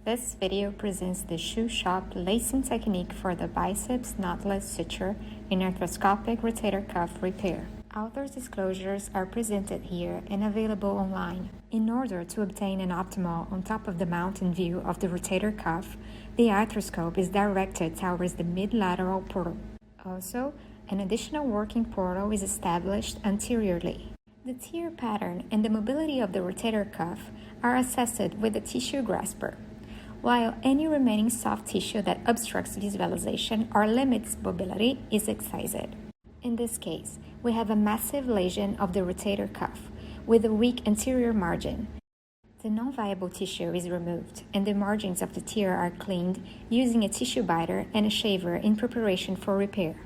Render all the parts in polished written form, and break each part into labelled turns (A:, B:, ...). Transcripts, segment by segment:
A: This video presents the shoe shop lacing technique for the biceps knotless suture in arthroscopic rotator cuff repair. Author's disclosures are presented here and available online. In order to obtain an optimal on top of the mountain view of the rotator cuff, the arthroscope is directed towards the mid-lateral portal. Also, an additional working portal is established anteriorly. The tear pattern and the mobility of the rotator cuff are assessed with a tissue grasper, while any remaining soft tissue that obstructs visualization or limits mobility is excised. In this case, we have a massive lesion of the rotator cuff with a weak anterior margin. The non-viable tissue is removed and the margins of the tear are cleaned using a tissue biter and a shaver in preparation for repair.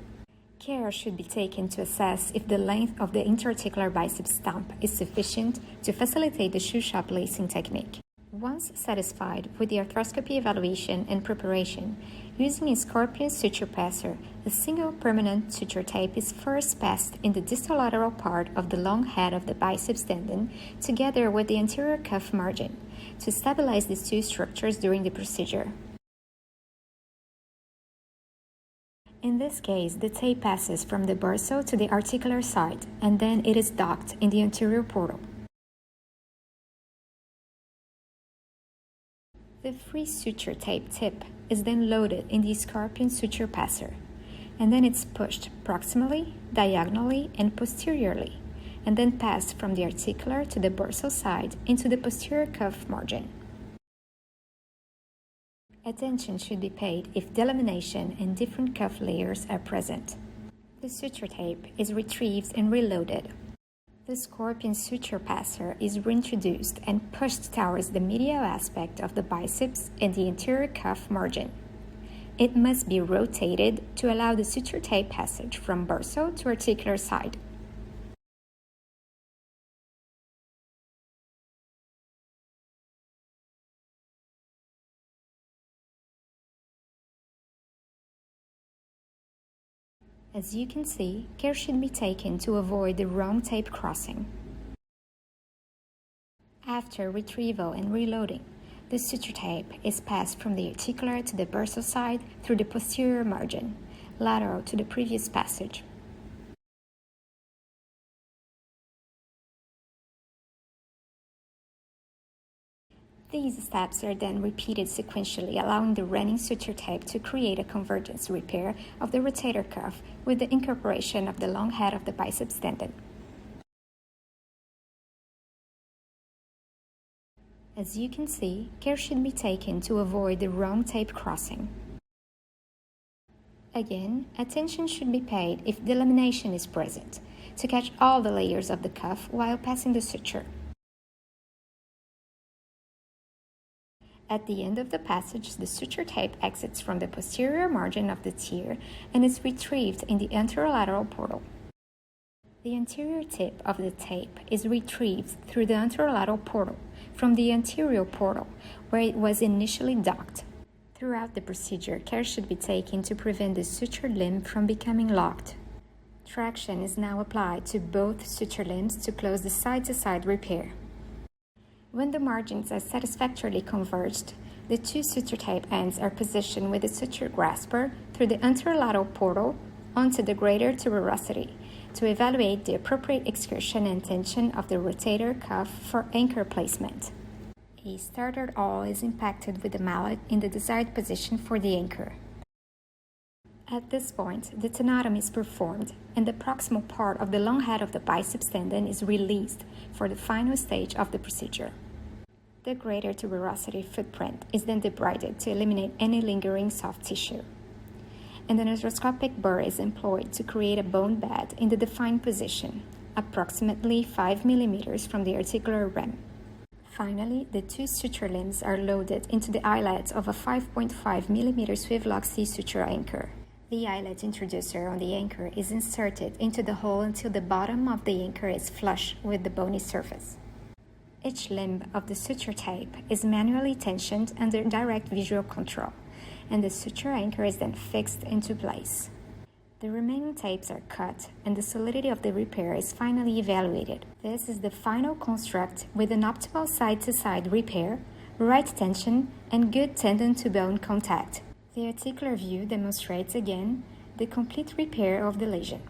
A: Care should be taken to assess if the length of the interarticular biceps stump is sufficient to facilitate the shoe shop lacing technique. Once satisfied with the arthroscopy evaluation and preparation, using a scorpion suture passer, a single permanent suture tape is first passed in the distal lateral part of the long head of the biceps tendon together with the anterior cuff margin to stabilize these two structures during the procedure. In this case, the tape passes from the bursal to the articular side and then it is docked in the anterior portal. The free suture tape tip is then loaded in the scorpion suture passer, and then it's pushed proximally, diagonally, and posteriorly, and then passed from the articular to the bursal side into the posterior cuff margin. Attention should be paid if delamination and different cuff layers are present. The suture tape is retrieved and reloaded. The scorpion suture passer is reintroduced and pushed towards the medial aspect of the biceps and the anterior cuff margin. It must be rotated to allow the suture tape passage from bursal to articular side. As you can see, care should be taken to avoid the wrong tape crossing. After retrieval and reloading, the suture tape is passed from the articular to the bursal side through the posterior margin, lateral to the previous passage. These steps are then repeated sequentially, allowing the running suture tape to create a convergence repair of the rotator cuff with the incorporation of the long head of the biceps tendon. As you can see, care should be taken to avoid the wrong tape crossing. Again, attention should be paid if delamination is present, to catch all the layers of the cuff while passing the suture. At the end of the passage, the suture tape exits from the posterior margin of the tear and is retrieved in the anterolateral portal. The anterior tip of the tape is retrieved through the anterolateral portal from the anterior portal, where it was initially docked. Throughout the procedure, care should be taken to prevent the suture limb from becoming locked. Traction is now applied to both suture limbs to close the side-to-side repair. When the margins are satisfactorily converged, the two suture tape ends are positioned with the suture grasper through the anterolateral portal onto the greater tuberosity to evaluate the appropriate excursion and tension of the rotator cuff for anchor placement. A starter awl is impacted with the mallet in the desired position for the anchor. At this point, the tenotomy is performed and the proximal part of the long head of the biceps tendon is released for the final stage of the procedure. The greater tuberosity footprint is then debrided to eliminate any lingering soft tissue. And an arthroscopic burr is employed to create a bone bed in the defined position, approximately 5 mm from the articular rim. Finally, the two suture limbs are loaded into the eyelet of a 5.5 mm Swivelock C suture anchor. The eyelet introducer on the anchor is inserted into the hole until the bottom of the anchor is flush with the bony surface. Each limb of the suture tape is manually tensioned under direct visual control, and the suture anchor is then fixed into place. The remaining tapes are cut, and the solidity of the repair is finally evaluated. This is the final construct with an optimal side-to-side repair right tension, and good tendon-to-bone contact. The articular view demonstrates again the complete repair of the lesion.